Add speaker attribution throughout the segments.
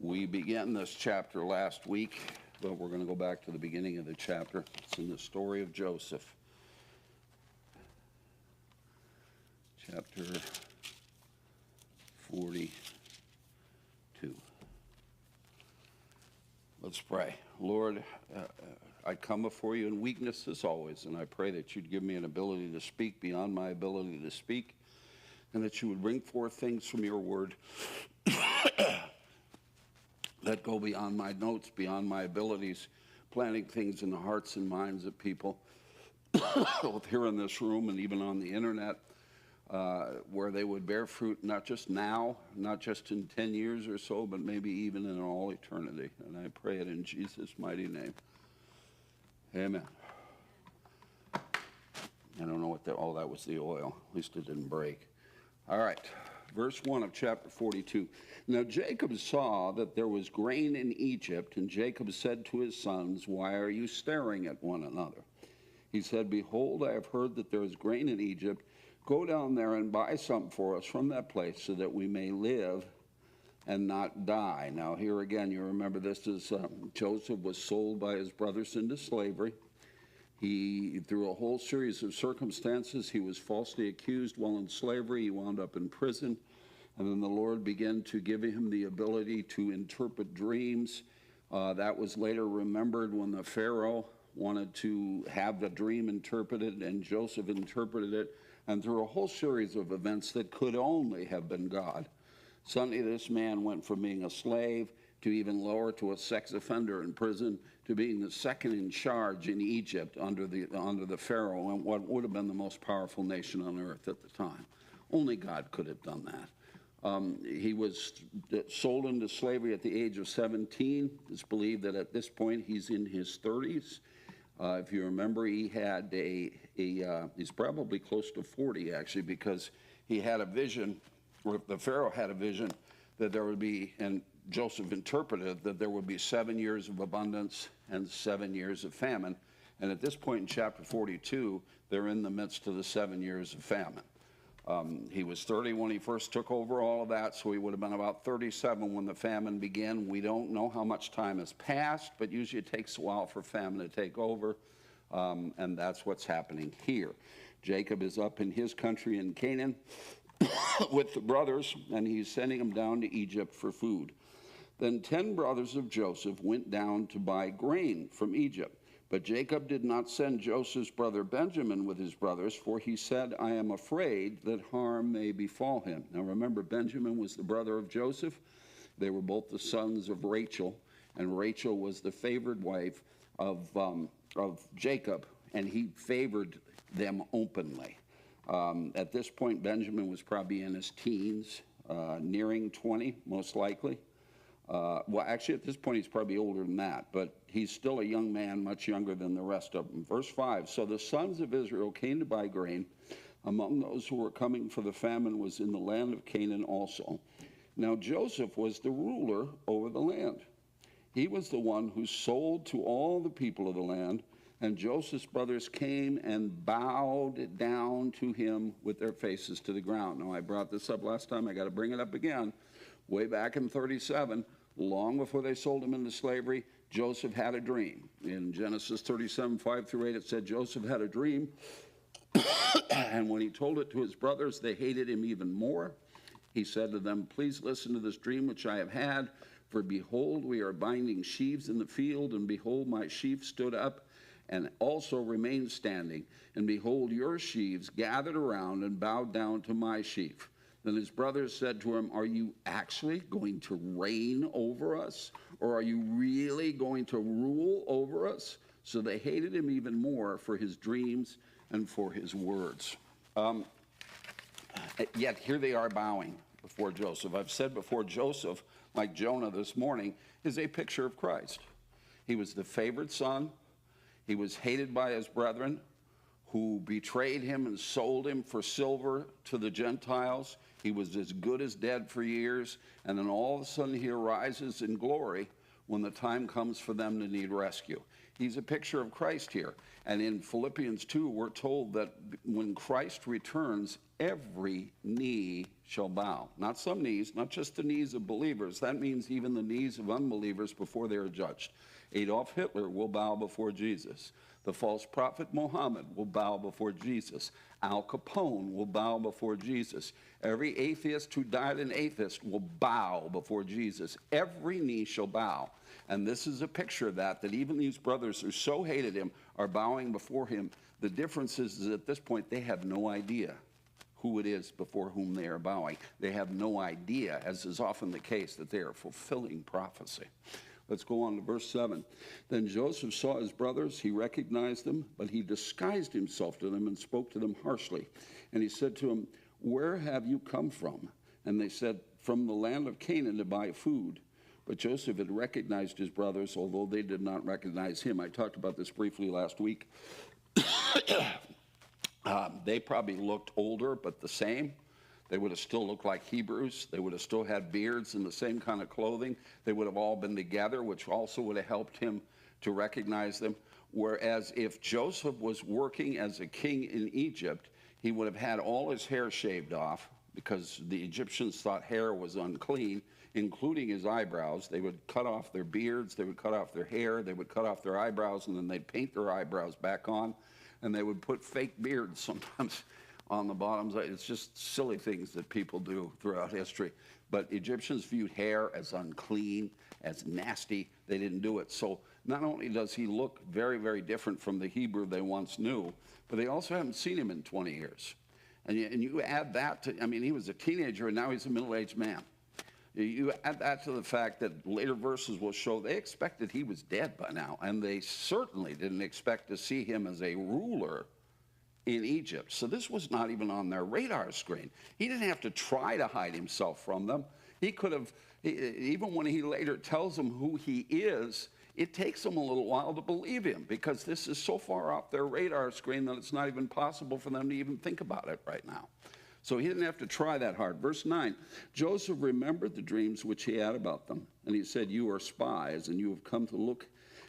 Speaker 1: We began this chapter last week, but we're going to go back to the beginning of the chapter. It's in the story of Joseph. Chapter 42. Let's pray. Lord, I come before you in weakness as always, and I pray that you'd give me an ability to speak beyond my ability to speak, and that you would bring forth things from your word that go beyond my notes, beyond my abilities, planting things in the hearts and minds of people, both here in this room and even on the internet, where they would bear fruit not just now, not just in 10 years or so, but maybe even in all eternity. And I pray it in Jesus' mighty name. Amen. I don't know what that, oh, that was the oil. At least it didn't break. All right. Verse 1 of chapter 42. Now Jacob saw that there was grain in Egypt, and Jacob said to his sons, "Why are you staring at one another?" He said, "Behold, I have heard that there is grain in Egypt. Go down there and buy some for us from that place, so that we may live and not die." Now here again, you remember this is Joseph was sold by his brothers into slavery. He, through a whole series of circumstances, he was falsely accused while in slavery. He wound up in prison. And then the Lord began to give him the ability to interpret dreams. That was later remembered when the Pharaoh wanted to have the dream interpreted, and Joseph interpreted it. And through a whole series of events that could only have been God, suddenly this man went from being a slave to even lower, to a sex offender in prison, to being the second in charge in Egypt under the Pharaoh, and what would have been the most powerful nation on earth at the time. Only God could have done that. He was sold into slavery at the age of 17. It's believed that at this point he's in his 30s. If you remember, he had he's probably close to 40 actually, because he had a vision, or the Pharaoh had a vision that there would be, and Joseph interpreted that there would be 7 years of abundance and 7 years of famine. And at this point in chapter 42, they're in the midst of the 7 years of famine. He was 30 when he first took over all of that, so he would have been about 37 when the famine began. We don't know how much time has passed, but usually it takes a while for famine to take over, and that's what's happening here. Jacob is up in his country in Canaan with the brothers, and he's sending them down to Egypt for food. Then 10 brothers of Joseph went down to buy grain from Egypt. But Jacob did not send Joseph's brother Benjamin with his brothers, for he said, "I am afraid that harm may befall him." Now remember, Benjamin was the brother of Joseph. They were both the sons of Rachel, and Rachel was the favored wife of Jacob, and he favored them openly. At this point, Benjamin was probably in his teens, nearing 20, most likely. Well, actually, at this point, he's probably older than that, but he's still a young man, much younger than the rest of them. Verse 5, so the sons of Israel came to buy grain. Among those who were coming for the famine was in the land of Canaan also. Now Joseph was the ruler over the land. He was the one who sold to all the people of the land, and Joseph's brothers came and bowed down to him with their faces to the ground. Now, I brought this up last time. I got to bring it up again. Way back in 37, long before they sold him into slavery, Joseph had a dream. In Genesis 37, 5 through 8, it said Joseph had a dream, and when he told it to his brothers, they hated him even more. He said to them, "Please listen to this dream which I have had, for behold, we are binding sheaves in the field, and behold, my sheaf stood up and also remained standing, and behold, your sheaves gathered around and bowed down to my sheaf." Then his brothers said to him, "Are you actually going to reign over us? Or are you really going to rule over us?" So they hated him even more for his dreams and for his words. Yet here they are bowing before Joseph. I've said before, Joseph, like Jonah this morning, is a picture of Christ. He was the favored son. He was hated by his brethren, who betrayed him and sold him for silver to the Gentiles. He was as good as dead for years, and then all of a sudden he arises in glory when the time comes for them to need rescue. He's a picture of Christ here. And in Philippians 2, we're told that when Christ returns, every knee shall bow. Not some knees, not just the knees of believers. That means even the knees of unbelievers before they are judged. Adolf Hitler will bow before Jesus. The false prophet Muhammad will bow before Jesus. Al Capone will bow before Jesus. Every atheist who died an atheist will bow before Jesus. Every knee shall bow. And this is a picture of that even these brothers who so hated him are bowing before him. The difference is at this point they have no idea who it is before whom they are bowing. They have no idea, as is often the case, that they are fulfilling prophecy. Let's go on to verse 7. Then Joseph saw his brothers. He recognized them, but he disguised himself to them and spoke to them harshly. And he said to them, "Where have you come from?" And they said, "From the land of Canaan to buy food." But Joseph had recognized his brothers, although they did not recognize him. I talked about this briefly last week. They probably looked older, but the same. They would have still looked like Hebrews. They would have still had beards and the same kind of clothing. They would have all been together, which also would have helped him to recognize them. Whereas if Joseph was working as a king in Egypt, he would have had all his hair shaved off because the Egyptians thought hair was unclean, including his eyebrows. They would cut off their beards, they would cut off their hair, they would cut off their eyebrows, and then they'd paint their eyebrows back on, and they would put fake beards sometimes on the bottoms. It's just silly things that people do throughout history. But Egyptians viewed hair as unclean, as nasty. They didn't do it. So not only does he look very, very different from the Hebrew they once knew, but they also haven't seen him in 20 years. And you add that to, I mean, he was a teenager and now he's a middle-aged man. You add that to the fact that later verses will show they expected he was dead by now, and they certainly didn't expect to see him as a ruler in Egypt. So this was not even on their radar screen. He didn't have to try to hide himself from them. He could have, even when he later tells them who he is, it takes them a little while to believe him because this is so far off their radar screen that it's not even possible for them to even think about it right now. So he didn't have to try that hard. Verse 9, Joseph remembered the dreams which he had about them, and he said, "You are spies, and you have come to look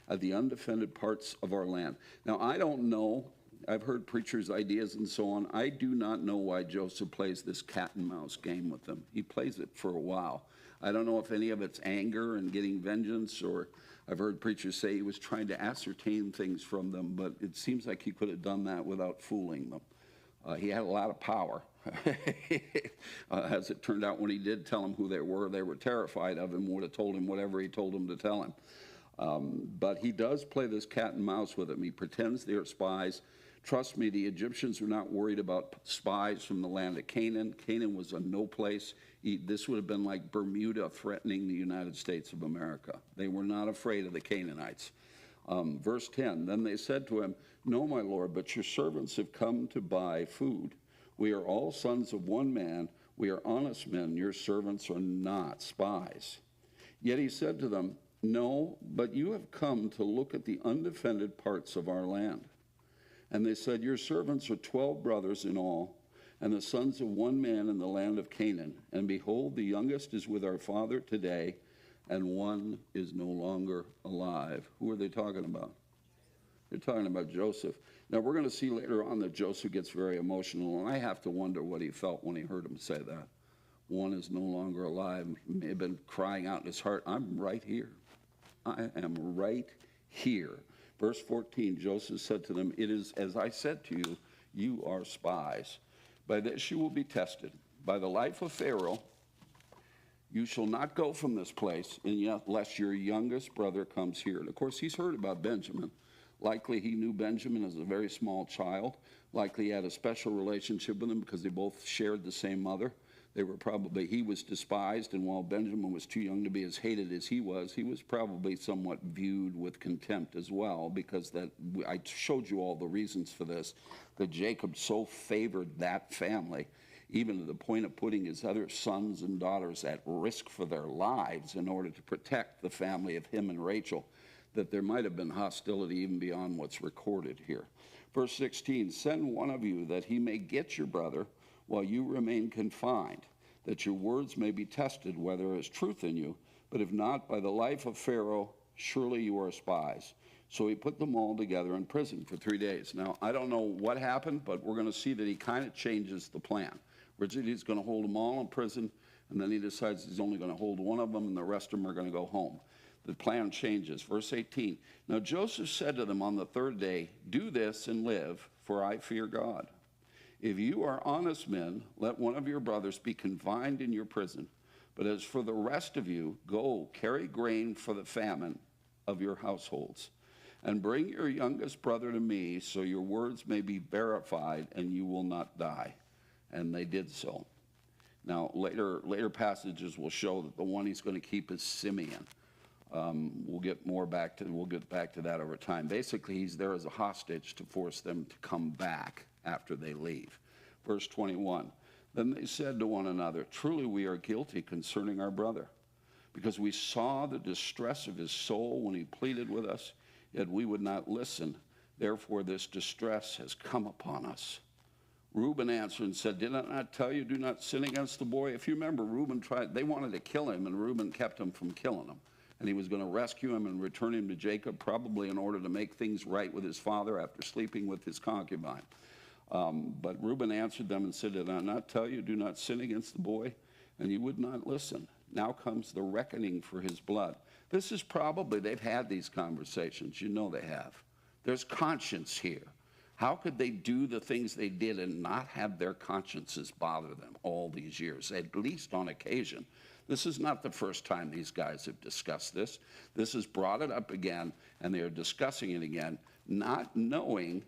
Speaker 1: at the undefended parts of our land." Now, I don't know. I've heard preachers' ideas and so on. I do not know why Joseph plays this cat and mouse game with them. He plays it for a while. I don't know if any of it's anger and getting vengeance, or I've heard preachers say he was trying to ascertain things from them, but it seems like he could have done that without fooling them. He had a lot of power. As it turned out, when he did tell them who they were terrified of him, would have told him whatever he told them to tell him. But he does play this cat and mouse with them. He pretends they're spies. Trust me, the Egyptians were not worried about spies from the land of Canaan. Canaan was a no place. This would have been like Bermuda threatening the United States of America. They were not afraid of the Canaanites. Verse 10, then they said to him, "No, my lord, but your servants have come to buy food. We are all sons of one man. We are honest men. Your servants are not spies." Yet he said to them, "No, but you have come to look at the undefended parts of our land." And they said, "Your servants are 12 brothers in all, and the sons of one man in the land of Canaan. And behold, the youngest is with our father today, and one is no longer alive." Who are they talking about? They're talking about Joseph. Now, we're going to see later on that Joseph gets very emotional, and I have to wonder what he felt when he heard him say that. One is no longer alive. He may have been crying out in his heart, "I'm right here. I am right here." Verse 14, Joseph said to them, "It is as I said to you, you are spies. By this you will be tested. By the life of Pharaoh, you shall not go from this place unless your youngest brother comes here." And of course, he's heard about Benjamin. Likely he knew Benjamin as a very small child. Likely he had a special relationship with him because they both shared the same mother. He was despised, and while Benjamin was too young to be as hated as he was probably somewhat viewed with contempt as well, because I showed you all the reasons for this, that Jacob so favored that family, even to the point of putting his other sons and daughters at risk for their lives in order to protect the family of him and Rachel, that there might have been hostility even beyond what's recorded here. Verse 16, "Send one of you that he may get your brother while you remain confined, that your words may be tested whether there is truth in you. But if not, by the life of Pharaoh, surely you are spies. So he put them all together in prison for 3 days. Now, I don't know what happened, but we're going to see that he kind of changes the plan. Originally, he's going to hold them all in prison, and then he decides he's only going to hold one of them, and the rest of them are going to go home. The plan changes. Verse 18, now Joseph said to them on the third day, do this and live, for I fear God. If you are honest men, let one of your brothers be confined in your prison. But as for the rest of you, go, carry grain for the famine of your households. And bring your youngest brother to me, so your words may be verified, and you will not die. And they did so. Now, later passages will show that the one he's going to keep is Simeon. We'll get back to that over time. Basically, he's there as a hostage to force them to come back after they leave. Verse 21, then they said to one another, truly we are guilty concerning our brother, because we saw the distress of his soul when he pleaded with us, yet we would not listen. Therefore this distress has come upon us. Reuben answered and said, did I not tell you, do not sin against the boy? If you remember, they wanted to kill him, and Reuben kept him from killing him. And he was going to rescue him and return him to Jacob, probably in order to make things right with his father after sleeping with his concubine. But Reuben answered them and said, did I not tell you, do not sin against the boy? And you would not listen. Now comes the reckoning for his blood. This is probably, they've had these conversations. You know they have. There's conscience here. How could they do the things they did and not have their consciences bother them all these years, at least on occasion? This is not the first time these guys have discussed this. This has brought it up again, and they are discussing it again, not knowing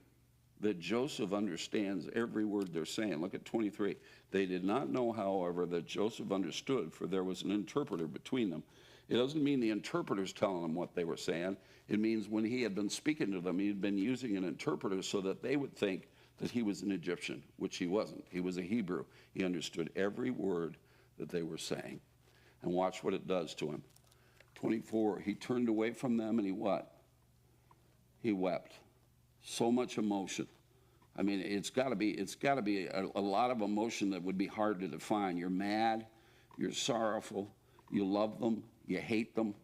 Speaker 1: that Joseph understands every word they're saying. Look at 23. They did not know, however, that Joseph understood, for there was an interpreter between them. It doesn't mean the interpreter's telling them what they were saying. It means when he had been speaking to them, he had been using an interpreter so that they would think that he was an Egyptian, which he wasn't. He was a Hebrew. He understood every word that they were saying. And watch what it does to him. 24, he turned away from them and he what? He wept. So much emotion. I mean, it's got to be a lot of emotion that would be hard to define. You're mad, you're sorrowful, you love them, you hate them,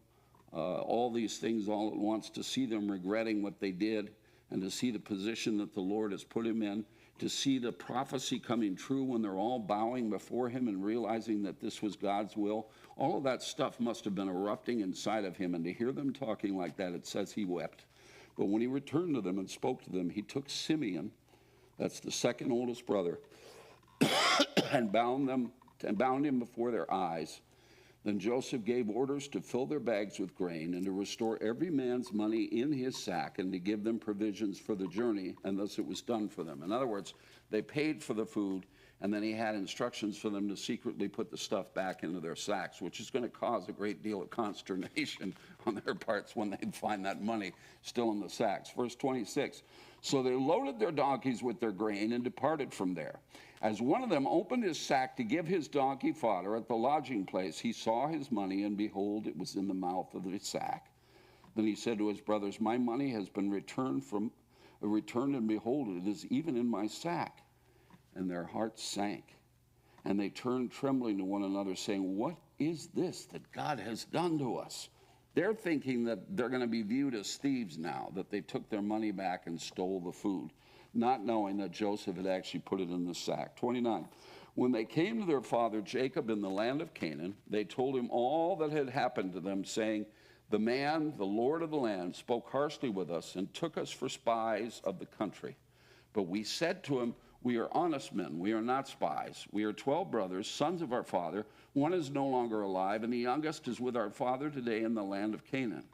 Speaker 1: all these things all at once, to see them regretting what they did, and to see the position that the Lord has put him in, to see the prophecy coming true when they're all bowing before him and realizing that this was God's will. All of that stuff must have been erupting inside of him, and to hear them talking like that, it says he wept. But when he returned to them and spoke to them, he took Simeon, that's the second oldest brother, and bound him before their eyes. Then Joseph gave orders to fill their bags with grain and to restore every man's money in his sack and to give them provisions for the journey, and thus it was done for them. In other words, they paid for the food, and then he had instructions for them to secretly put the stuff back into their sacks, which is going to cause a great deal of consternation on their parts when they find that money still in the sacks. Verse 26, so they loaded their donkeys with their grain and departed from there. As one of them opened his sack to give his donkey fodder at the lodging place, he saw his money, and behold, it was in the mouth of the sack. Then he said to his brothers, my money has been returned, and behold, it is even in my sack. And their hearts sank, and they turned trembling to one another, saying, what is this that God has done to us? They're thinking that they're going to be viewed as thieves now, that they took their money back and stole the food, not knowing that Joseph had actually put it in the sack. 29, when they came to their father Jacob in the land of Canaan, they told him all that had happened to them, saying, the man, the Lord of the land, spoke harshly with us and took us for spies of the country. But we said to him, we are honest men, we are not spies. We are 12 brothers, sons of our father. One is no longer alive, and the youngest is with our father today in the land of Canaan.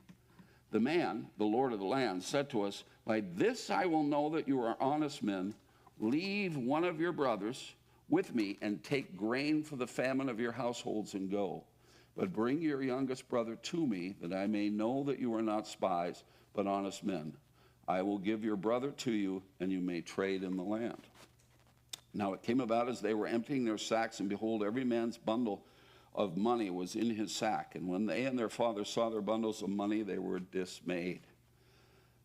Speaker 1: The man, the Lord of the land, said to us, by this I will know that you are honest men. Leave one of your brothers with me and take grain for the famine of your households and go. But bring your youngest brother to me, that I may know that you are not spies, but honest men. I will give your brother to you, and you may trade in the land. Now it came about as they were emptying their sacks, and behold, every man's bundle of money was in his sack. And when they and their father saw their bundles of money, they were dismayed.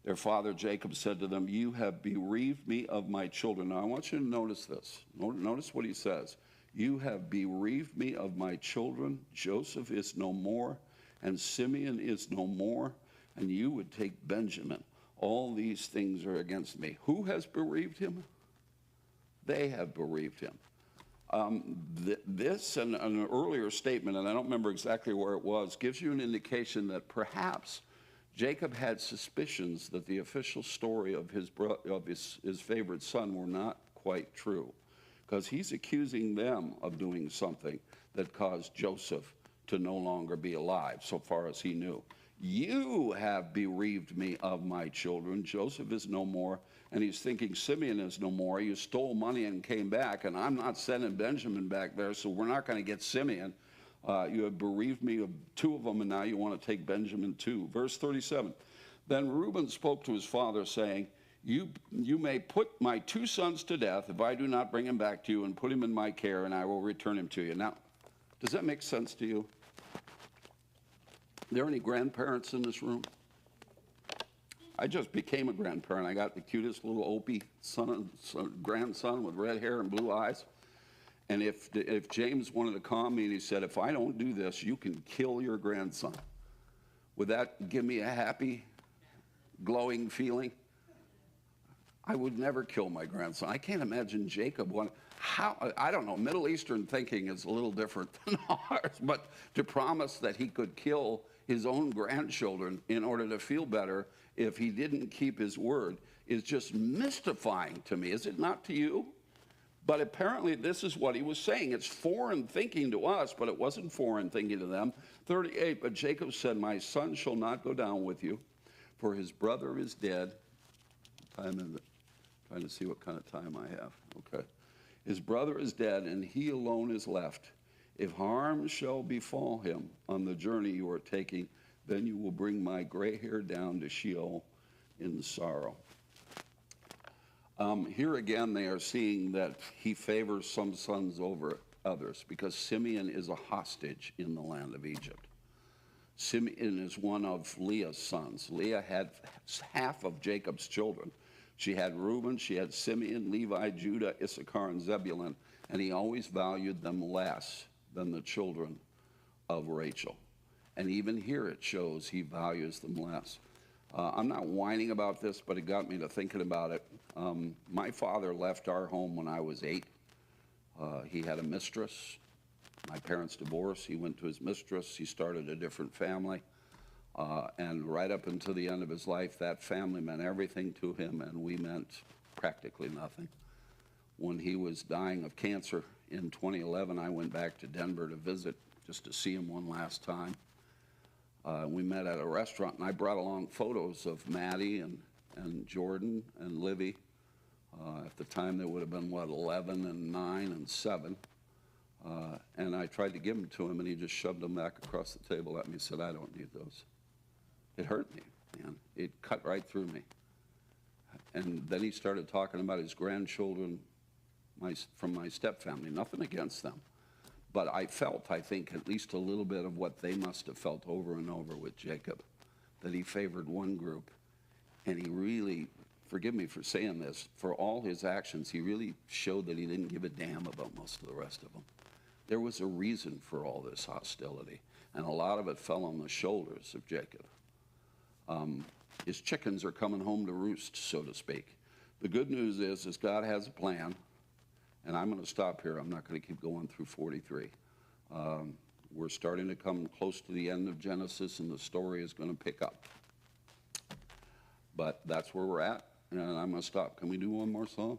Speaker 1: Their father Jacob said to them, you have bereaved me of my children. Now I want you to notice this. Notice what he says. You have bereaved me of my children. Joseph is no more, and Simeon is no more, and you would take Benjamin. All these things are against me. Who has bereaved him? They have bereaved him. This and an earlier statement, and I don't remember exactly where it was, gives you an indication that perhaps Jacob had suspicions that the official story of his favorite son were not quite true, because he's accusing them of doing something that caused Joseph to no longer be alive, so far as he knew. You have bereaved me of my children. Joseph is no more. And he's thinking Simeon is no more. You stole money and came back, and I'm not sending Benjamin back there, so we're not going to get Simeon. You have bereaved me of two of them, and now you want to take Benjamin too. Verse 37, then Reuben spoke to his father, saying, you may put my two sons to death if I do not bring him back to you and put him in my care, and I will return him to you. Now, does that make sense to you? Are there any grandparents in this room? I just became a grandparent. I got the cutest little Opie grandson with red hair and blue eyes. And if James wanted to call me and he said, if I don't do this, you can kill your grandson, would that give me a happy, glowing feeling? I would never kill my grandson. I can't imagine Jacob I don't know, Middle Eastern thinking is a little different than ours, but to promise that he could kill his own grandchildren in order to feel better if he didn't keep his word is just mystifying to me. Is it not to you? But apparently this is what he was saying. It's foreign thinking to us, but it wasn't foreign thinking to them. 38, but Jacob said, my son shall not go down with you, for his brother is dead. Time is it? Trying to see what kind of time I have. Okay. His brother is dead, and he alone is left. If harm shall befall him on the journey you are taking, then you will bring my gray hair down to Sheol in sorrow. Here again, they are seeing that he favors some sons over others, because Simeon is a hostage in the land of Egypt. Simeon is one of Leah's sons. Leah had half of Jacob's children. She had Reuben, she had Simeon, Levi, Judah, Issachar, and Zebulun, and he always valued them less than the children of Rachel. And even here it shows he values them less. I'm not whining about this, but it got me to thinking about it. My father left our home when I was 8. He had a mistress. My parents divorced. He went to his mistress. He started a different family. And right up until the end of his life, that family meant everything to him, and we meant practically nothing. When he was dying of cancer in 2011, I went back to Denver to visit just to see him one last time. We met at a restaurant, and I brought along photos of Maddie and Jordan and Livy. At the time, they would have been, 11 and 9 and 7. And I tried to give them to him, and he just shoved them back across the table at me and said, I don't need those. It hurt me, man. It cut right through me. And then he started talking about his grandchildren from my stepfamily. Nothing against them. But I felt, I think, at least a little bit of what they must have felt over and over with Jacob, that he favored one group. And he really, forgive me for saying this, for all his actions, he really showed that he didn't give a damn about most of the rest of them. There was a reason for all this hostility, and a lot of it fell on the shoulders of Jacob. His chickens are coming home to roost, so to speak. The good news is God has a plan, and I'm going to stop here. I'm not going to keep going through 43. We're starting to come close to the end of Genesis, and the story is going to pick up. But that's where we're at, and I'm going to stop. Can we do one more song?